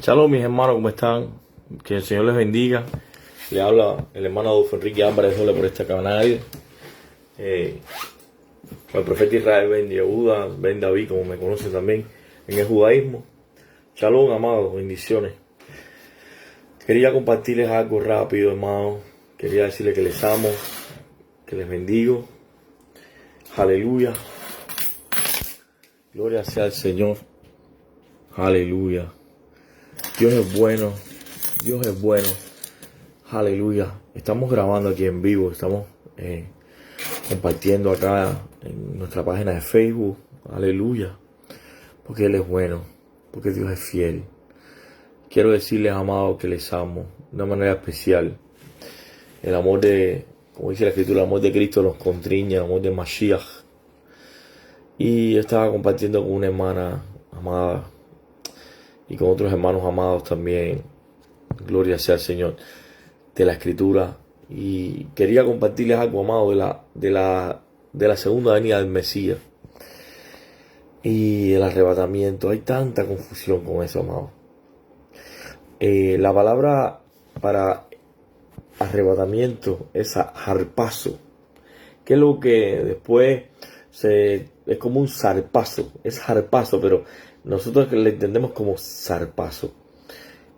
Shalom, mis hermanos, ¿cómo están? Que el Señor les bendiga. Le habla el hermano Adolfo Enrique Álvarez por este canal. El profeta Israel Ben Yehuda, Ben David, como me conocen también en el judaísmo. Shalom, amados, bendiciones. Quería compartirles algo rápido, hermano. Quería decirles que les amo, que les bendigo. Aleluya. Gloria sea al Señor. Aleluya. Dios es bueno. Dios es bueno. Aleluya. Estamos grabando aquí en vivo. Estamos compartiendo acá en nuestra página de Facebook. Aleluya. Porque Él es bueno. Porque Dios es fiel. Quiero decirles, amados, que les amo de una manera especial. El amor de, como dice la Escritura, el amor de Cristo nos constriñe, el amor de Mashiach. Y yo estaba compartiendo con una hermana amada y con otros hermanos amados también, gloria sea al Señor, de la Escritura. Y quería compartirles algo, amado, de la segunda venida del Mesías y el arrebatamiento. Hay tanta confusión con eso, amado. La palabra para arrebatamiento es harpazo, que es lo que después es como un zarpazo, es harpazo, pero nosotros le entendemos como zarpazo,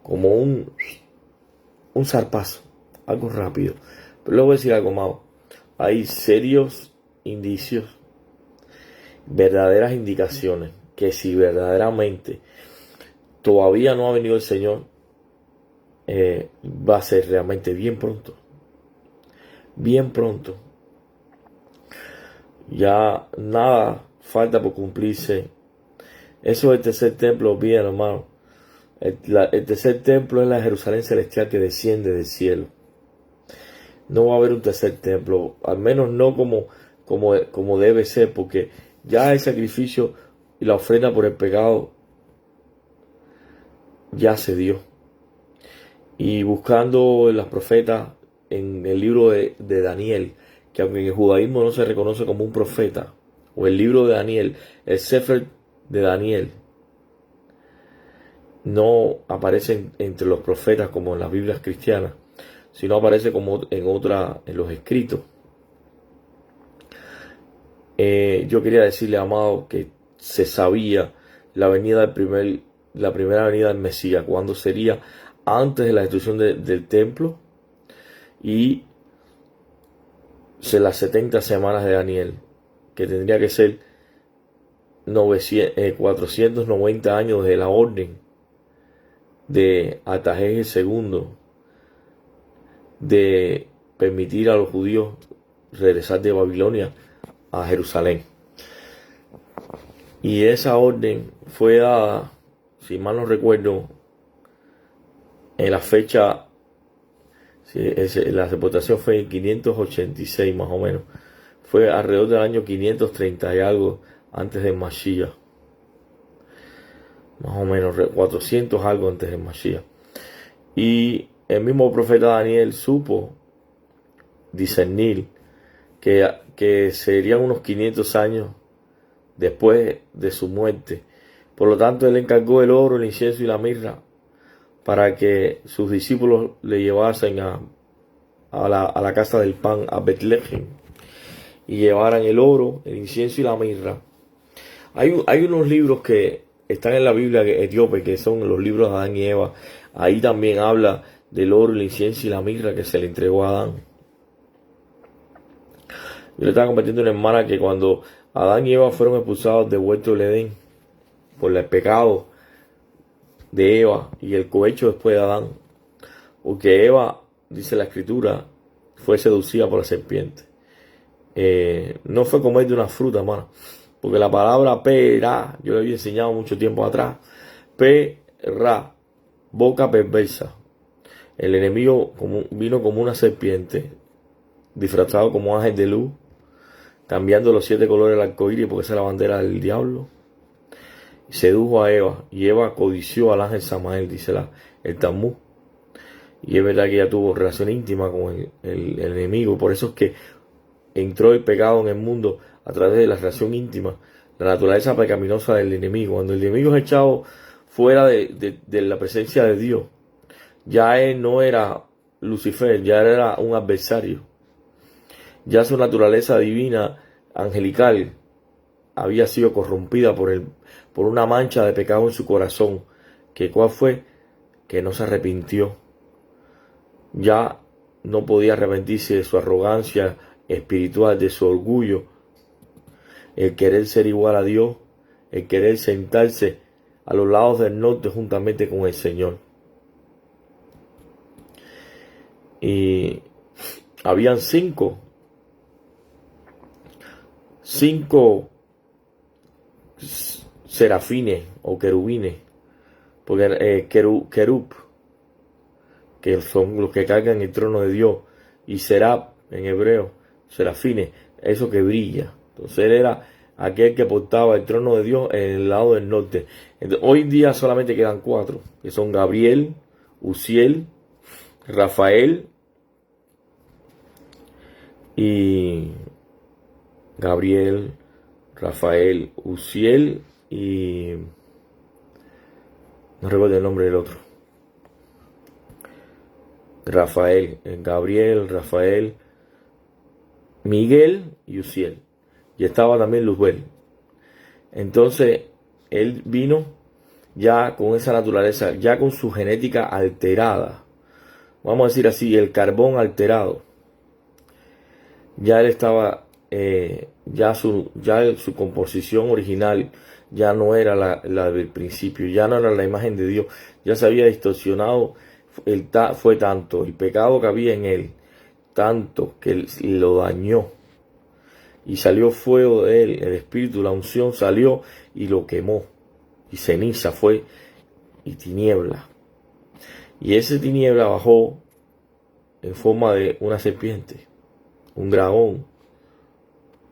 como un zarpazo, algo rápido. Pero luego voy a decir algo más. Hay serios indicios, verdaderas indicaciones, que si verdaderamente todavía no ha venido el Señor, va a ser realmente bien pronto. Bien pronto. Ya nada falta por cumplirse. Eso es el tercer templo, bien, hermano. El tercer templo es la Jerusalén celestial que desciende del cielo. No va a haber un tercer templo, al menos no como debe ser, porque ya el sacrificio y la ofrenda por el pecado ya se dio. Y buscando en las profetas, en el libro de Daniel, que aunque en el judaísmo no se reconoce como un profeta, o el libro de Daniel, el Sefer de Daniel, no aparece entre los profetas como en las Biblias cristianas, sino aparece como en los escritos. Yo quería decirle, amado, que se sabía la primera venida del Mesías, cuando sería antes de la destrucción del templo y las 70 semanas de Daniel, que tendría que ser 490 años de la orden de Artajerjes II de permitir a los judíos regresar de Babilonia a Jerusalén. Y esa orden fue dada, si mal no recuerdo, en la fecha, la deportación fue en 586 más o menos. Fue alrededor del año 530 y algo antes de Mashiach. Más o menos 400 algo antes de Mashiach. Y el mismo profeta Daniel supo discernir que serían unos 500 años después de su muerte. Por lo tanto, él encargó el oro, el incienso y la mirra para que sus discípulos le llevasen a la casa del pan, a Betlehem, y llevaran el oro, el incienso y la mirra. Hay unos libros que están en la Biblia etíope, que son los libros de Adán y Eva. Ahí también habla del oro, el incienso y la mirra que se le entregó a Adán. Yo le estaba compartiendo a una hermana que cuando Adán y Eva fueron expulsados del huerto del Edén por el pecado de Eva y el cohecho después de Adán, porque Eva, dice la Escritura, fue seducida por la serpiente. No fue comer de una fruta, hermano, porque la palabra pera, yo le había enseñado mucho tiempo atrás, pera, boca perversa. El enemigo vino como una serpiente, disfrazado como ángel de luz, cambiando los 7 colores del arco iris, porque esa es la bandera del diablo. Sedujo a Eva, y Eva codició al ángel Samael, dice el Talmud. Y es verdad que ella tuvo relación íntima con el enemigo. Por eso es que entró el pecado en el mundo a través de la relación íntima, la naturaleza pecaminosa del enemigo. Cuando el enemigo es echado fuera de la presencia de Dios. Ya él no era Lucifer, ya era un adversario. Ya su naturaleza divina, angelical, había sido corrompida por una mancha de pecado en su corazón. ¿Que cuál fue? Que no se arrepintió. Ya no podía arrepentirse de su arrogancia espiritual, de su orgullo, el querer ser igual a Dios, el querer sentarse a los lados del norte juntamente con el Señor. Y habían cinco serafines o querubines, porque querub, que son los que cargan el trono de Dios, y serap en hebreo, serafines, eso que brilla. Entonces él era aquel que portaba el trono de Dios en el lado del norte. Entonces, hoy día solamente quedan 4, que son Gabriel, Uziel, Rafael y Uziel y no recuerdo el nombre del otro. Gabriel, Rafael, Miguel y Uziel. Y estaba también Luzbel. Entonces, él vino ya con esa naturaleza, ya con su genética alterada. Vamos a decir así, el carbón alterado. Ya él estaba, ya su composición original ya no era la del principio, ya no era la imagen de Dios, ya se había distorsionado. Fue tanto el pecado que había en él, tanto que lo dañó, y salió fuego de él, el espíritu, la unción salió y lo quemó, y ceniza fue, y tiniebla. Y ese tiniebla bajó en forma de una serpiente, un dragón,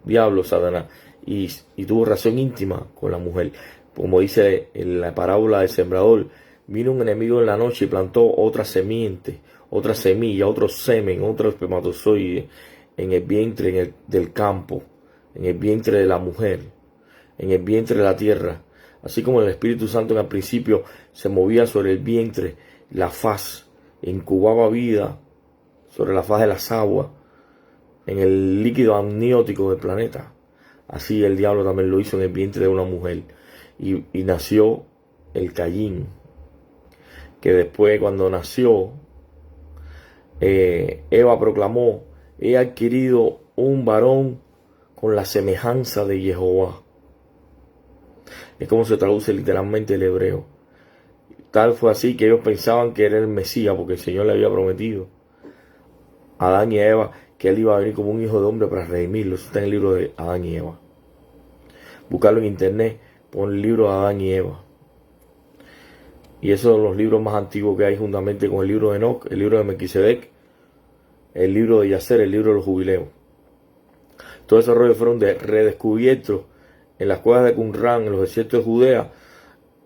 diablo, Satanás, y tuvo relación íntima con la mujer. Como dice en la parábola del sembrador, vino un enemigo en la noche y plantó otra semiente, otra semilla, otro semen, otro espermatozoide en el vientre del campo, en el vientre de la mujer, en el vientre de la tierra. Así como el Espíritu Santo en el principio se movía sobre el vientre, la faz, incubaba vida sobre la faz de las aguas, en el líquido amniótico del planeta. Así el diablo también lo hizo en el vientre de una mujer. Y nació el Caín, que después, cuando nació, Eva proclamó: he adquirido un varón con la semejanza de Jehová. Es como se traduce literalmente el hebreo. Tal fue así que ellos pensaban que era el Mesías, porque el Señor le había prometido a Adán y a Eva que él iba a venir como un hijo de hombre para redimirlo. Eso está en el libro de Adán y Eva. Buscarlo en internet, pon el libro de Adán y Eva. Y esos son los libros más antiguos que hay, juntamente con el libro de Enoc, el libro de Melquisedec, el libro de Yacer, el libro de los jubileos. Todos esos rollos fueron redescubiertos en las cuevas de Qumran, en los desiertos de Judea,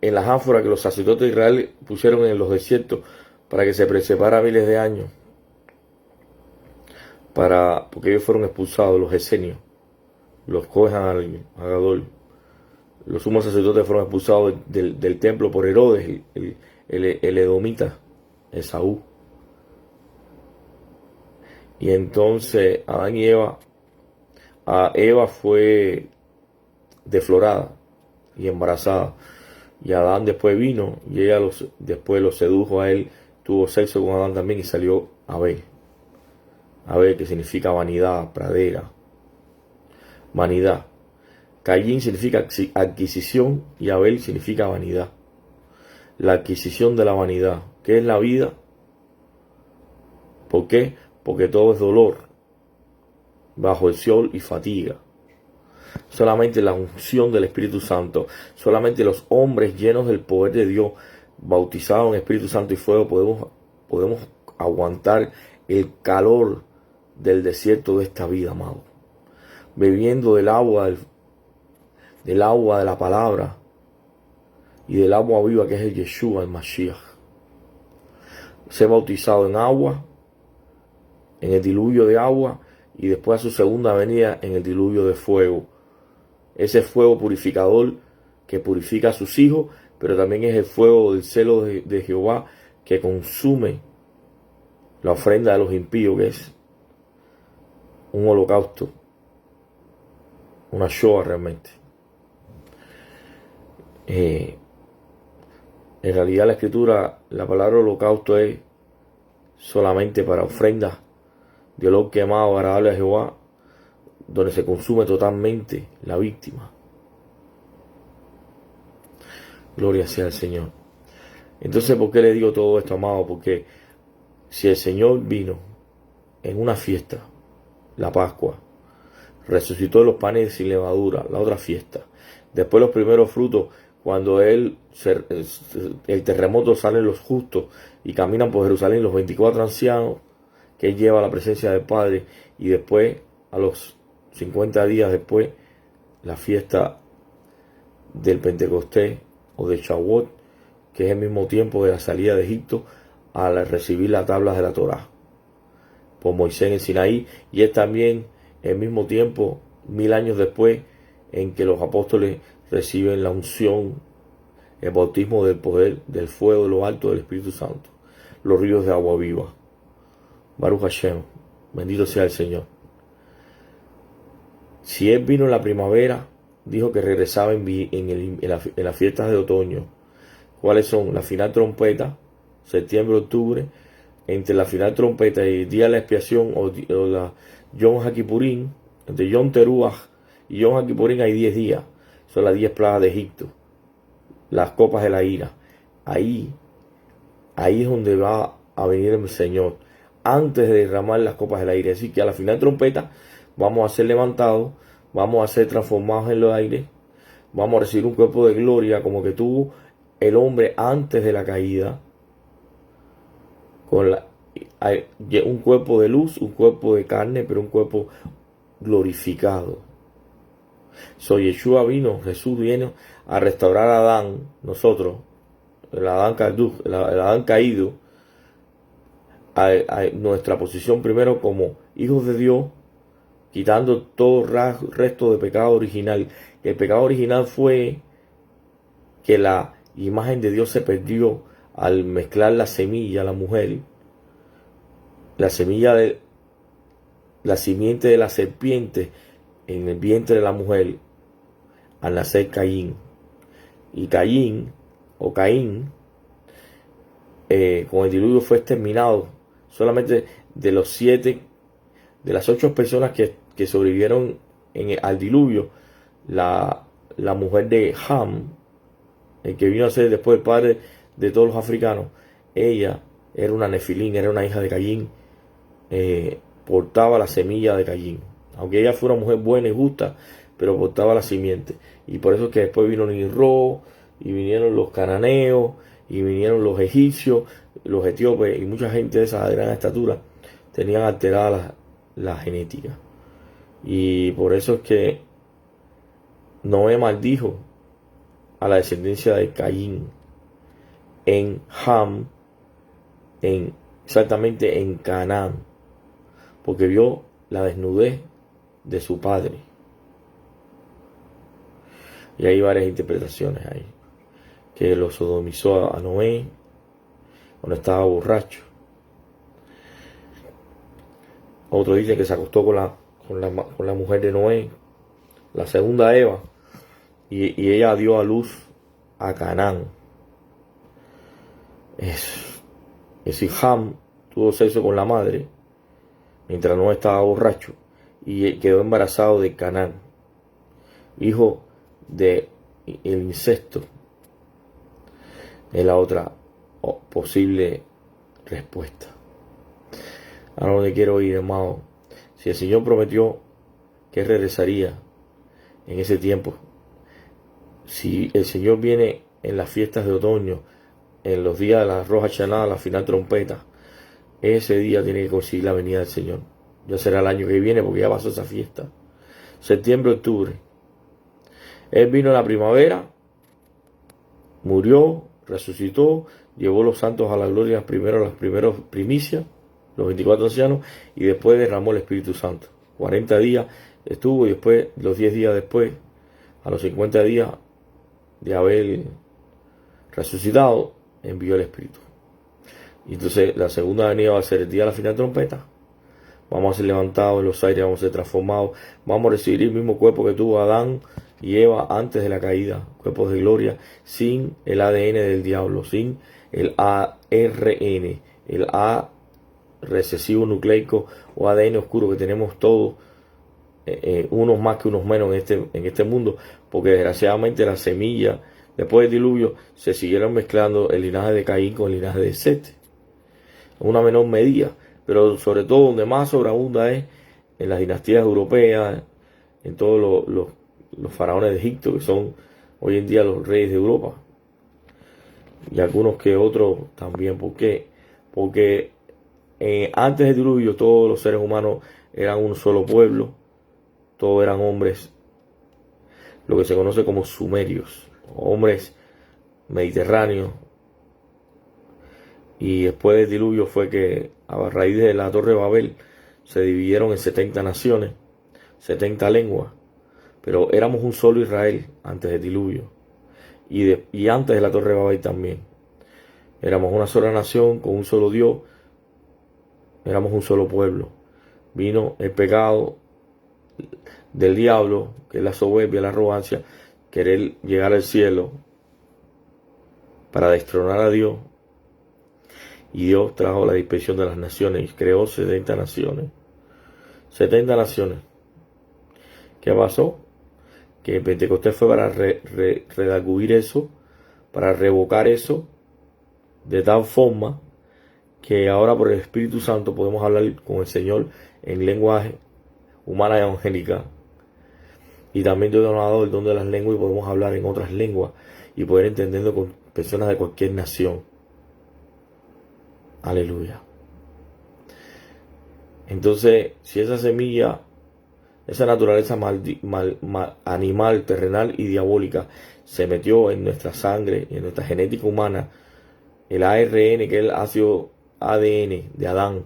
en las ánforas que los sacerdotes de Israel pusieron en los desiertos para que se preservara miles de años, porque ellos fueron expulsados, los esenios, los Kohen Hagadol. Los sumos sacerdotes fueron expulsados del templo por Herodes, el edomita, Esaú. Y entonces Adán y Eva fue deflorada y embarazada. Y Adán después vino y ella después lo sedujo a él, tuvo sexo con Adán también y salió Abel. Abel, que significa vanidad, pradera, vanidad. Caín significa adquisición y Abel significa vanidad. La adquisición de la vanidad. ¿Qué es la vida? ¿Por qué? Porque todo es dolor, bajo el sol y fatiga. Solamente la unción del Espíritu Santo, solamente los hombres llenos del poder de Dios, bautizados en Espíritu Santo y fuego, podemos aguantar el calor del desierto de esta vida, amado. Bebiendo del agua de la palabra y del agua viva que es el Yeshua, el Mashiach. Ser bautizado en agua, en el diluvio de agua, y después a su segunda venida en el diluvio de fuego. Ese fuego purificador que purifica a sus hijos, pero también es el fuego del celo de Jehová que consume la ofrenda de los impíos, que es un holocausto, una shoah realmente. En realidad la escritura, la palabra holocausto es solamente para ofrendas de olor quemado agradable a Jehová, donde se consume totalmente la víctima. Gloria sea al Señor. Entonces, ¿por qué le digo todo esto, amado? Porque si el Señor vino en una fiesta, la Pascua, resucitó los panes sin levadura, la otra fiesta, después los primeros frutos, cuando el terremoto salen los justos y caminan por Jerusalén los 24 ancianos que él lleva a la presencia del Padre, y después a los 50 días después la fiesta del Pentecostés o de Shavuot, que es el mismo tiempo de la salida de Egipto al recibir las tablas de la Torá por Moisés en el Sinaí, y es también el mismo tiempo, 1000 años después, en que los apóstoles reciben la unción, el bautismo del poder, del fuego de lo alto del Espíritu Santo, los ríos de agua viva. Baruch Hashem, bendito sea el Señor. Si él vino en la primavera, dijo que regresaba en las fiestas de otoño. ¿Cuáles son? La final trompeta, septiembre, octubre. Entre la final trompeta y el día de la expiación o la Yom HaKippurim, entre Yom Teruah y Yom HaKippurim hay 10 días. Son las 10 plagas de Egipto, las copas de la ira. Ahí es donde va a venir el Señor, antes de derramar las copas de la ira. Así que a la final trompeta vamos a ser levantados, vamos a ser transformados en los aires, vamos a recibir un cuerpo de gloria como que tuvo el hombre antes de la caída, con un cuerpo de luz, un cuerpo de carne, pero un cuerpo glorificado. Yeshua vino, Jesús viene a restaurar a Adán, nosotros, el Adán caído, a nuestra posición primero como hijos de Dios, quitando todo resto de pecado original. El pecado original fue que la imagen de Dios se perdió al mezclar la semilla, la mujer, la simiente de la serpiente en el vientre de la mujer, al nacer Caín. Y Caín, con el diluvio fue exterminado. Solamente de las 8 personas que sobrevivieron al diluvio, la mujer de Ham, el que vino a ser después el padre de todos los africanos, ella era una nefilín, era una hija de Caín, portaba la semilla de Caín. Aunque ella fue una mujer buena y justa, pero portaba la simiente. Y por eso es que después vino Nirro, y vinieron los cananeos, y vinieron los egipcios, los etíopes, y mucha gente de esa gran estatura tenían alterada la genética. Y por eso es que Noé maldijo a la descendencia de Caín en Ham, exactamente en Canaán, porque vio la desnudez de su padre. Y hay varias interpretaciones ahí, que lo sodomizó a Noé cuando estaba borracho. Otro dice que se acostó con la mujer de Noé, la segunda Eva, y ella dio a luz a Canaán. Es decir, Ham tuvo sexo con la madre mientras Noé estaba borracho y quedó embarazado de Canaán, hijo de el incesto. Es la otra posible respuesta. Ahora donde quiero ir, hermano, si el Señor prometió que regresaría en ese tiempo, si el Señor viene en las fiestas de otoño, en los días de la Roja Chanada, la final trompeta, ese día tiene que conseguir la venida del Señor. Ya será el año que viene, porque ya pasó esa fiesta. Septiembre, octubre. Él vino en la primavera, murió, resucitó, llevó los santos a la gloria, las primeras primicias, los 24 ancianos, y después derramó el Espíritu Santo. 40 días estuvo, y después, los 10 días después, a los 50 días de haber resucitado, envió el Espíritu. Y entonces la segunda venida va a ser el día de la final trompeta. Vamos a ser levantados en los aires, vamos a ser transformados, vamos a recibir el mismo cuerpo que tuvo Adán y Eva antes de la caída, cuerpos de gloria, sin el ADN del diablo, sin el ARN, el A recesivo nucleico o ADN oscuro que tenemos todos, unos más que unos menos en este mundo, porque desgraciadamente la semilla, después del diluvio, se siguieron mezclando el linaje de Caín con el linaje de Set, en una menor medida, pero sobre todo donde más sobreabunda es en las dinastías europeas, en todos los faraones de Egipto, que son hoy en día los reyes de Europa, y algunos que otros también. ¿Por qué? Porque antes del diluvio todos los seres humanos eran un solo pueblo, todos eran hombres, lo que se conoce como sumerios, hombres mediterráneos. Y después del diluvio fue que a raíz de la Torre de Babel se dividieron en 70 naciones, 70 lenguas, pero éramos un solo Israel antes del diluvio y antes de la Torre de Babel también. Éramos una sola nación con un solo Dios, éramos un solo pueblo. Vino el pecado del diablo, que es la soberbia, la arrogancia, querer llegar al cielo para destronar a Dios. Y Dios trajo la dispersión de las naciones y creó 70 naciones. 70 naciones. ¿Qué pasó? Que Pentecostés fue para redarguir eso, para revocar eso, de tal forma que ahora por el Espíritu Santo podemos hablar con el Señor en lenguaje humana y evangélica. Y también Dios nos ha dado el don de las lenguas y podemos hablar en otras lenguas y poder entenderlo con personas de cualquier nación. Aleluya. Entonces, si esa semilla, esa naturaleza animal, terrenal y diabólica se metió en nuestra sangre, en nuestra genética humana, el ARN, que es el ácido ADN de Adán,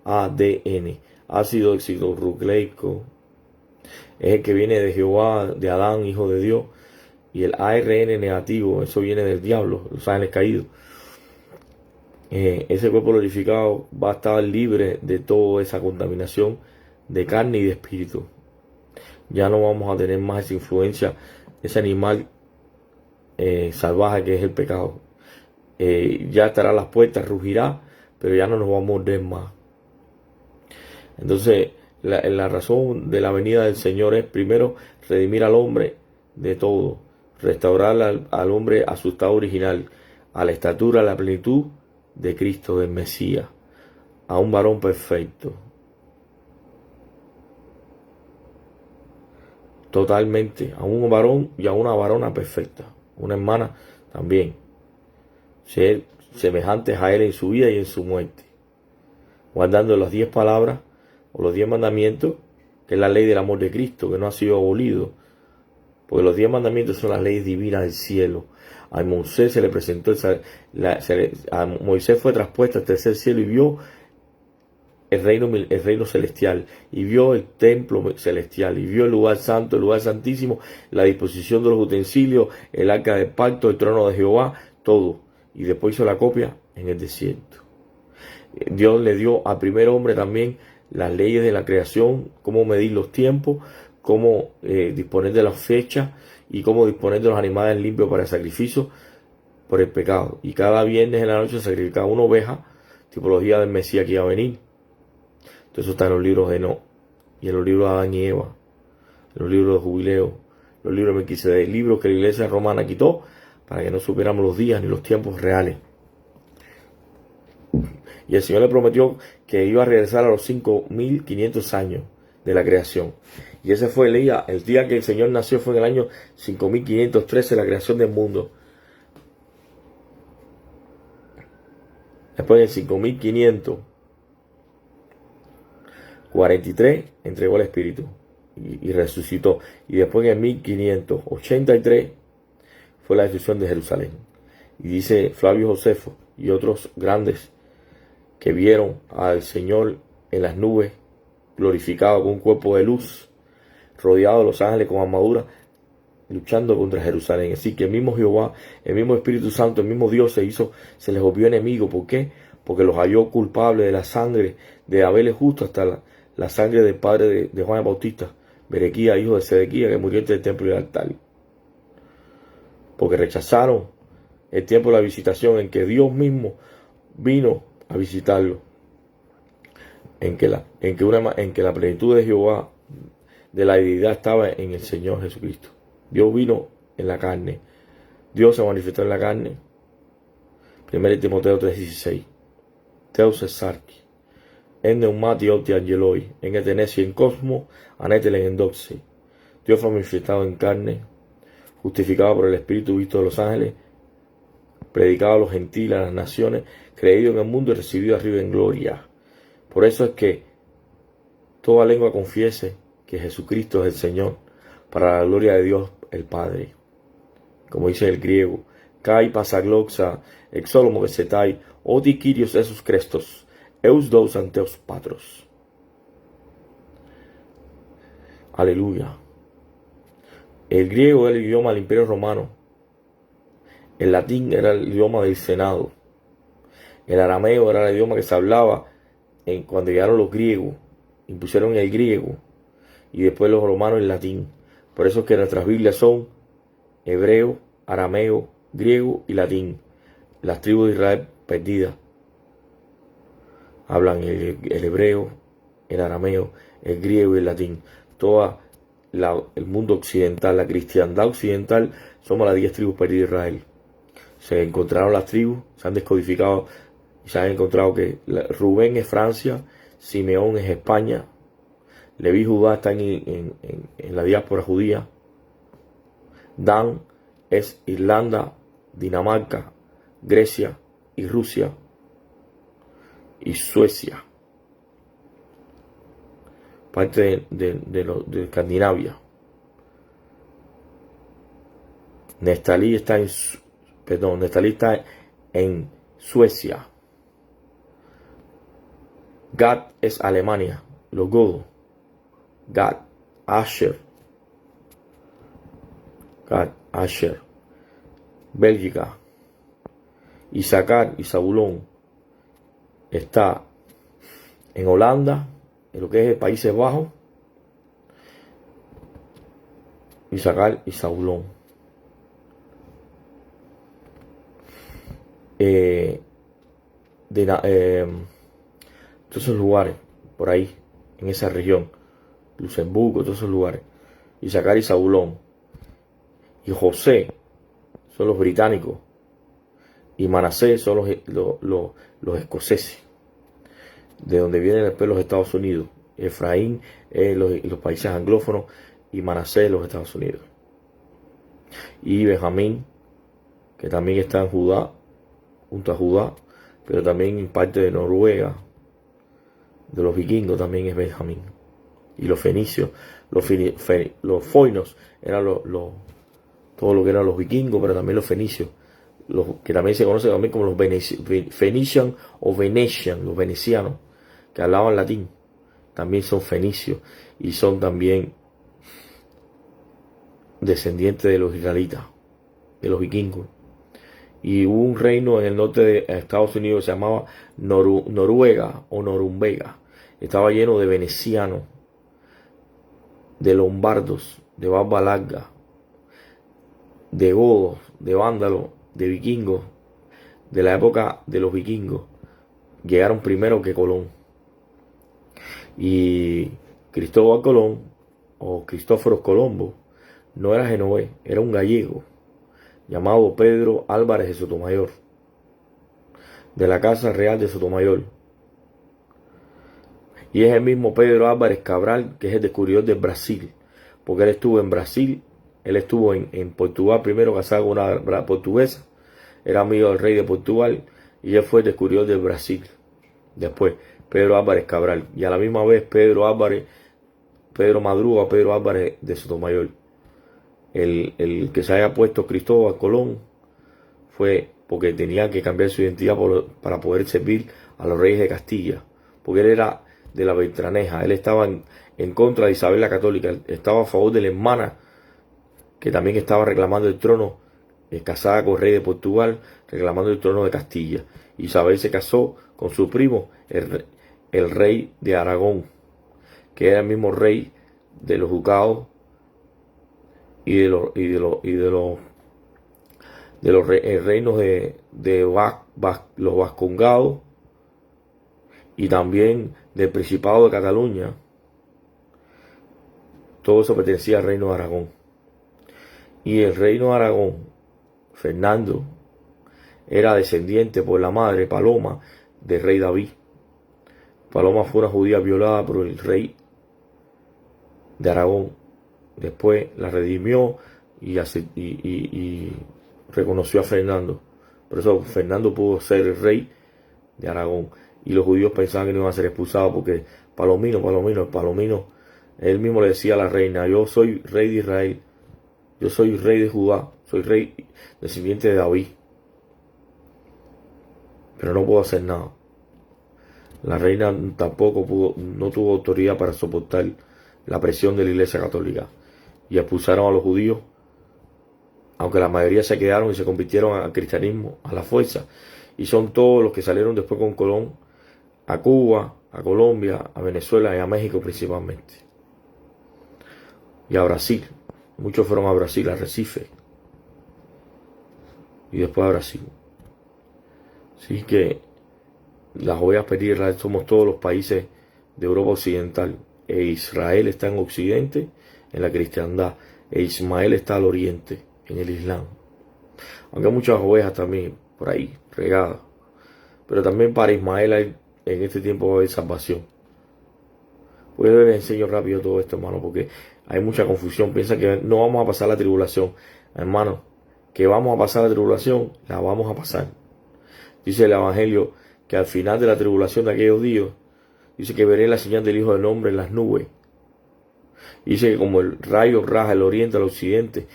ADN, ácido desoxirribonucleico, es el que viene de Jehová, de Adán, hijo de Dios, y el ARN negativo, eso viene del diablo, los ángeles caídos. Ese cuerpo glorificado va a estar libre de toda esa contaminación de carne y de espíritu. Ya no vamos a tener más esa influencia, ese animal salvaje que es el pecado. Ya estará a las puertas, rugirá, pero ya no nos va a morder más. Entonces, la razón de la venida del Señor es primero redimir al hombre de todo, restaurar al hombre a su estado original, a la estatura, a la plenitud de Cristo, del Mesías, a un varón perfecto, totalmente, a un varón y a una varona perfecta, una hermana también, ser semejantes a él en su vida y en su muerte, guardando las 10 palabras o los 10 mandamientos, que es la ley del amor de Cristo, que no ha sido abolido, porque los 10 mandamientos son las leyes divinas del cielo. A Moisés se le presentó, a Moisés fue traspuesta al tercer cielo y vio el reino celestial, y vio el templo celestial, y vio el lugar santo, el lugar santísimo, la disposición de los utensilios, el arca del pacto, el trono de Jehová, todo. Y después hizo la copia en el desierto. Dios le dio al primer hombre también las leyes de la creación, cómo medir los tiempos, cómo disponer de las fechas y cómo disponer de los animales limpios para el sacrificio por el pecado. Y cada viernes en la noche sacrificaba una oveja, tipología del Mesías que iba a venir. Entonces eso está en los libros de Enoc, y en los libros de Adán y Eva, en los libros de Jubileo, los libros de Melquisedec, libros que la iglesia romana quitó para que no supiéramos los días ni los tiempos reales. Y el Señor le prometió que iba a regresar a los 5.500 años de la creación. Y ese fue el día que el Señor nació, fue en el año 5.513, la creación del mundo. Después en 5.543 entregó el Espíritu y resucitó. Y después en 1583 fue la destrucción de Jerusalén. Y dice Flavio Josefo y otros grandes que vieron al Señor en las nubes, glorificado con un cuerpo de luz, rodeado de los ángeles con armadura, luchando contra Jerusalén. Así que el mismo Jehová, el mismo Espíritu Santo, el mismo Dios se les volvió enemigo. ¿Por qué? Porque los halló culpables de la sangre de Abel justo hasta la sangre del padre de Juan el Bautista, Berequía, hijo de Sedequía, que murió entre el templo y el altar. Porque rechazaron el tiempo de la visitación en que Dios mismo vino a visitarlo. En que la plenitud de Jehová, de la deidad, estaba en el Señor Jesucristo. Dios vino en la carne. Dios se manifestó en la carne. 1 Timoteo 3:16. Teos esarki. En neumati opti angeloi. En etenesi en cosmo. Anetelen en doxi. Dios fue manifestado en carne. Justificado por el Espíritu, visto de los ángeles. Predicado a los gentiles, a las naciones. Creído en el mundo y recibido arriba en gloria. Por eso es que toda lengua confiese que Jesucristo es el Señor, para la gloria de Dios el Padre. Como dice el griego, kai pasagloxa, exolomo gesetai, oti kyrios esus Christos, eus dous anteos patros. Aleluya. El griego era el idioma del Imperio Romano. El latín era el idioma del Senado. El arameo era el idioma que se hablaba cuando llegaron los griegos. Impusieron el griego. Y después los romanos el latín. Por eso es que nuestras Biblias son hebreo, arameo, griego y latín. Las tribus de Israel perdidas hablan el hebreo, el arameo, el griego y el latín. Todo el mundo occidental, la cristiandad occidental, somos las 10 tribus perdidas de Israel. Se encontraron las tribus, se han descodificado y se han encontrado que Rubén es Francia, Simeón es España, Leví y Judá están en la diáspora judía, Dan es Irlanda, Dinamarca, Grecia y Rusia y Suecia, parte de Escandinavia. Neftalí está en Suecia. Gad es Alemania, los godos. Gad, Asher, Bélgica. Isaacar y Zabulón está en Holanda, en lo que es Países Bajos. Isaacar y Zabulón. Todos esos lugares por ahí, en esa región, Luxemburgo, todos esos lugares. Isaacar y Zabulón. Y José son los británicos. Y Manasés son los escoceses, de donde vienen después los Estados Unidos. Efraín es los países anglófonos y Manasés los Estados Unidos. Y Benjamín, que también está en Judá, junto a Judá, pero también en parte de Noruega, de los vikingos también es Benjamín. Y los fenicios, los foinos eran todo lo que eran los vikingos, pero también los fenicios, que también se conocen también como los Phoenician o Venetian, los venecianos, que hablaban latín, también son fenicios y son también descendientes de los israelitas, de los vikingos. Y hubo un reino en el norte de Estados Unidos que se llamaba Noruega o Norumbega. Estaba lleno de venecianos, de lombardos, de barba larga, de godos, de vándalos, de vikingos, de la época de los vikingos. Llegaron primero que Colón. Y Cristóbal Colón, o Cristóforo Colombo, no era genovés, era un gallego, llamado Pedro Álvarez de Sotomayor, de la Casa Real de Sotomayor. Y es el mismo Pedro Álvarez Cabral que es el descubridor del Brasil, porque él estuvo en Brasil, él estuvo en Portugal primero, casado con una portuguesa, era amigo del rey de Portugal, y él fue el descubridor del Brasil. Después, Pedro Álvarez Cabral, y a la misma vez Pedro Madruga, Pedro Álvarez de Sotomayor. El que se haya puesto Cristóbal Colón fue porque tenía que cambiar su identidad para poder servir a los reyes de Castilla, porque él era de la Beltraneja, él estaba en contra de Isabel la Católica, estaba a favor de la hermana que también estaba reclamando el trono, casada con el rey de Portugal, reclamando el trono de Castilla. Isabel se casó con su primo, el rey de Aragón, que era el mismo rey de los ducados y de los reinos los vascongados y también del Principado de Cataluña. Todo eso pertenecía al reino de Aragón. Y el reino de Aragón, Fernando, era descendiente por la madre Paloma del rey David. Paloma fue una judía violada por el rey de Aragón. Después la redimió y reconoció a Fernando. Por eso Fernando pudo ser el rey de Aragón. Y los judíos pensaban que no iban a ser expulsados porque Palomino, él mismo le decía a la reina: yo soy rey de Israel, yo soy rey de Judá, soy rey descendiente de David, pero no puedo hacer nada. La reina tampoco no tuvo autoridad para soportar la presión de la Iglesia Católica y expulsaron a los judíos, aunque la mayoría se quedaron y se convirtieron al cristianismo a la fuerza, y son todos los que salieron después con Colón a Cuba, a Colombia, a Venezuela y a México principalmente, y a Brasil. Muchos fueron a Brasil, a Recife, y después a Brasil. Así que las ovejas perdidas somos todos los países de Europa Occidental, e Israel está en Occidente, en la cristiandad, e Ismael está al oriente, en el Islam. Aunque hay muchas ovejas también por ahí regadas, pero también para Ismael en este tiempo va a haber salvación. Pues yo les enseño rápido todo esto, hermano, porque hay mucha confusión. Piensa que no vamos a pasar la tribulación. Hermano, que vamos a pasar la tribulación, la vamos a pasar. Dice el Evangelio que al final de la tribulación de aquellos días, dice que veré la señal del Hijo del Hombre en las nubes. Dice que como el rayo raja el oriente al occidente,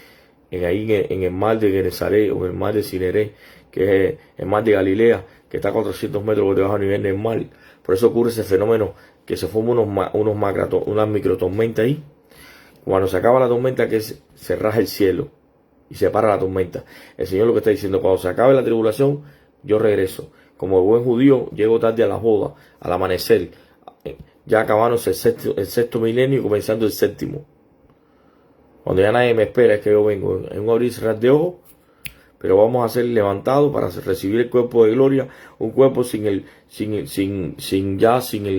en el mar de Genesaret o en el mar de Cineré, que es el mar de Galilea, que está a 400 metros por debajo del nivel del mar. Por eso ocurre ese fenómeno que se forma unas microtormentas ahí. Cuando se acaba la tormenta, que se raja el cielo y se para la tormenta. El Señor lo que está diciendo: cuando se acabe la tribulación, yo regreso. Como buen judío, llego tarde a la boda, al amanecer, ya acabándose el sexto milenio y comenzando el séptimo. Cuando ya nadie me espera, es que yo vengo en un abrir y cerrar de ojos, pero vamos a ser levantados para recibir el cuerpo de gloria, un cuerpo sin la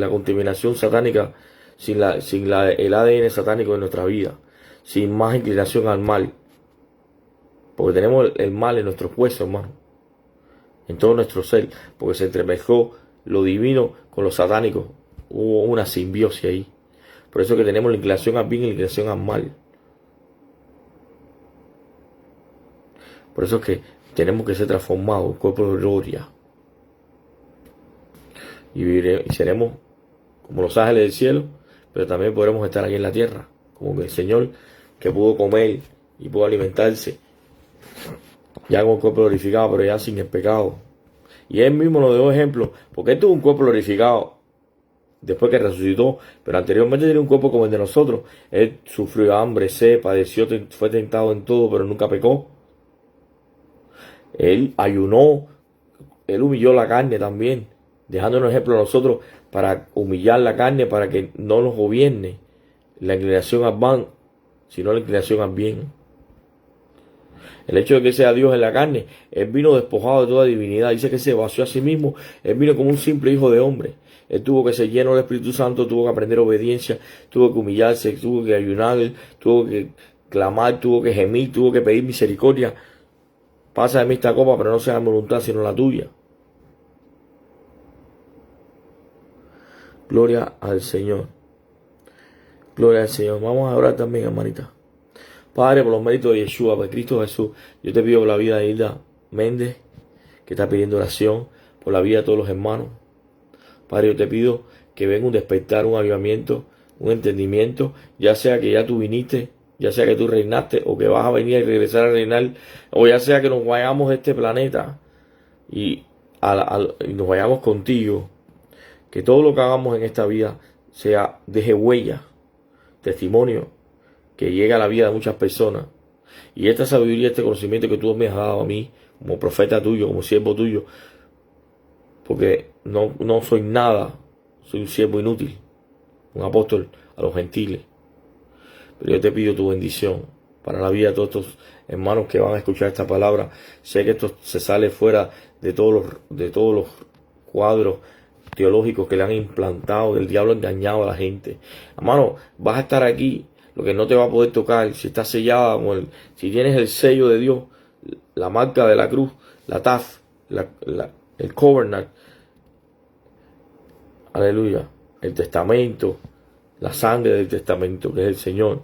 contaminación satánica, sin el ADN satánico de nuestra vida, sin más inclinación al mal, porque tenemos el mal en nuestros huesos, hermano, en todo nuestro ser, porque se entremezcló lo divino con lo satánico. Hubo una simbiosis ahí. Por eso que tenemos la inclinación al bien y la inclinación al mal. Por eso es que tenemos que ser transformados, el cuerpo de gloria. Y seremos como los ángeles del cielo, pero también podremos estar aquí en la tierra, como el Señor, que pudo comer y pudo alimentarse, ya con el cuerpo glorificado, pero ya sin el pecado. Y Él mismo nos dio ejemplo, porque Él tuvo un cuerpo glorificado después que resucitó, pero anteriormente tenía un cuerpo como el de nosotros. Él sufrió hambre, sed, padeció, fue tentado en todo, pero nunca pecó. Él ayunó, Él humilló la carne también, dejándonos ejemplo a nosotros para humillar la carne, para que no nos gobierne la inclinación al mal, sino la inclinación al bien. El hecho de que sea Dios en la carne, Él vino despojado de toda divinidad. Dice que se vació a sí mismo. Él vino como un simple hijo de hombre. Él tuvo que ser lleno del Espíritu Santo, tuvo que aprender obediencia, tuvo que humillarse, tuvo que ayunar, tuvo que clamar, tuvo que gemir, tuvo que pedir misericordia. Pasa de mí esta copa, pero no sea mi voluntad, sino la tuya. Gloria al Señor. Gloria al Señor. Vamos a orar también, hermanita. Padre, por los méritos de Yeshua, por Cristo Jesús, yo te pido por la vida de Hilda Méndez, que está pidiendo oración, por la vida de todos los hermanos. Padre, yo te pido que venga un despertar, un avivamiento, un entendimiento, ya sea que ya tú viniste, ya sea que tú reinaste, o que vas a venir y regresar a reinar, o ya sea que nos vayamos de este planeta y nos vayamos contigo. Que todo lo que hagamos en esta vida deje huella, testimonio, que llegue a la vida de muchas personas Y esta sabiduría, este conocimiento que tú me has dado a mí, como profeta tuyo, como siervo tuyo, porque no soy nada, soy un siervo inútil, un apóstol a los gentiles. Pero yo te pido tu bendición para la vida de todos estos hermanos que van a escuchar esta palabra. Sé que esto se sale fuera de todos los cuadros teológicos que le han implantado, del diablo engañado a la gente. Hermano, vas a estar aquí, lo que no te va a poder tocar, si estás sellada, si tienes el sello de Dios, la marca de la cruz, la taf, el covenant, aleluya, el testamento, la sangre del testamento, que es el Señor,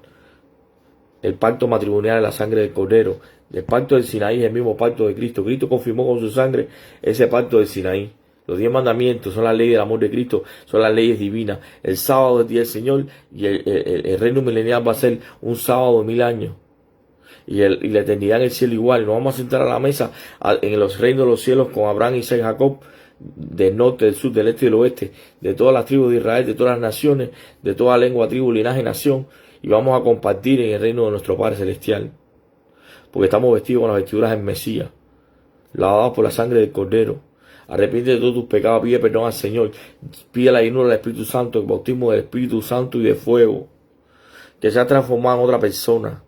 el pacto matrimonial de la sangre del Cordero, el pacto del Sinaí es el mismo pacto de Cristo. Cristo confirmó con su sangre ese pacto del Sinaí. Los 10 mandamientos son las leyes del amor de Cristo, son las leyes divinas. El sábado del día del Señor y el reino milenial va a ser un sábado de 1000 años. Y la eternidad en el cielo igual. Nos vamos a sentar a la mesa en los reinos de los cielos con Abraham, Isaac y Jacob, del norte, del sur, del este y del oeste, de todas las tribus de Israel, de todas las naciones, de toda lengua, tribu, linaje, nación. Y vamos a compartir en el reino de nuestro Padre Celestial. Porque estamos vestidos con las vestiduras del Mesías, lavados por la sangre del Cordero. Arrepiente de todos tus pecados, pide perdón al Señor, pide la llenura del Espíritu Santo, el bautismo del Espíritu Santo y de fuego, que sea transformado en otra persona.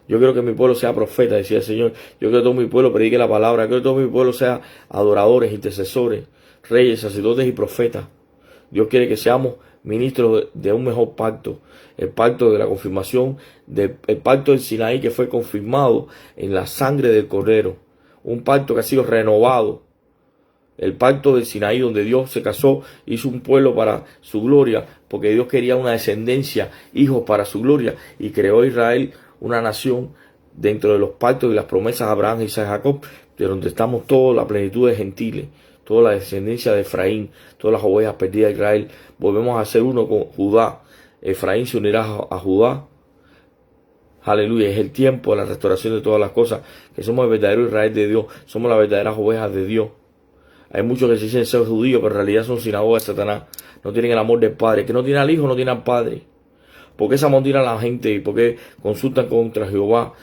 Yo quiero que mi pueblo sea profeta, decía el Señor. Yo quiero que todo mi pueblo predique la palabra. Yo quiero que todo mi pueblo sea adoradores, intercesores, reyes, sacerdotes y profetas. Dios quiere que seamos ministros de un mejor pacto. El pacto de la confirmación, el pacto del Sinaí que fue confirmado en la sangre del Cordero. Un pacto que ha sido renovado. El pacto del Sinaí donde Dios se casó, hizo un pueblo para su gloria, porque Dios quería una descendencia, hijos para su gloria, y creó Israel una nación dentro de los pactos y las promesas de Abraham, Isaac y Jacob, de donde estamos toda la plenitud de gentiles, toda la descendencia de Efraín, todas las ovejas perdidas de Israel. Volvemos a ser uno con Judá. Efraín se unirá a Judá. Aleluya, es el tiempo de la restauración de todas las cosas, que somos el verdadero Israel de Dios, somos las verdaderas ovejas de Dios. Hay muchos que se dicen ser judíos, pero en realidad son sinagogas de Satanás. No tienen el amor del Padre. Que no tiene al Hijo, no tiene al Padre. ¿Por qué se amontina a la gente? ¿Y por qué consultan contra Jehová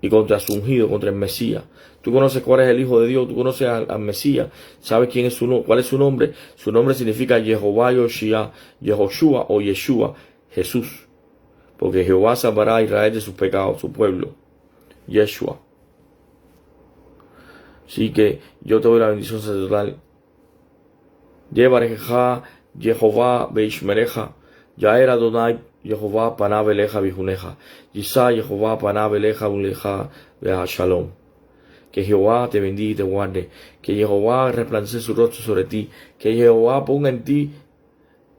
y contra su ungido, contra el Mesías? Tú conoces cuál es el Hijo de Dios, tú conoces al Mesías, sabes quién es cuál es su nombre. Su nombre significa Jehová, Yehoshua o Yeshua, Jesús. Porque Jehová salvará a Israel de sus pecados, su pueblo. Yeshua. Así que yo te doy la bendición sacerdotal. Yevareja, Jehová, Beishmereja, Yaer Adonai, Jehová, Panabeleja, Bijuneja, Yisá, Jehová, Panabeleja, Uleja, Beha Shalom. Que Jehová te bendiga y te guarde. Que Jehová resplandece su rostro sobre ti. Que Jehová ponga en ti,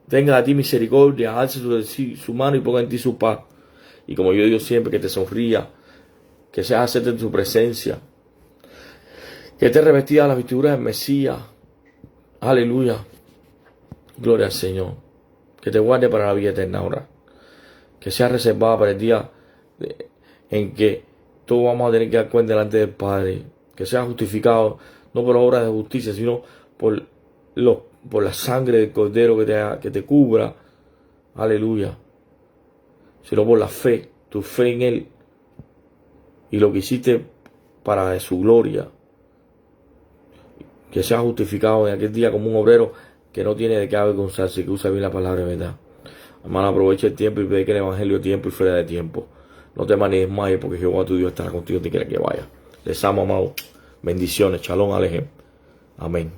tenga a ti misericordia, alce su mano y ponga en ti su paz. Y como yo digo siempre, que te sonría, que seas acepto en tu presencia. Que esté revestida de la vestidura del Mesías. Aleluya. Gloria al Señor. Que te guarde para la vida eterna ahora. Que sea reservada para el día en que todos vamos a tener que dar cuenta delante del Padre. Que sea justificado, no por obras de justicia, sino por la sangre del Cordero que te cubra. Aleluya. Sino por la fe, tu fe en Él. Y lo que hiciste para su gloria. Que sea justificado en aquel día como un obrero que no tiene de qué avergonzarse, que usa bien la palabra de verdad. Hermano, aprovecha el tiempo y predica el evangelio a tiempo y fuera de tiempo. No te desmayes porque Jehová tu Dios estará contigo donde quiera que vaya. Les amo, amado. Bendiciones. Shalom, Alejem. Amén.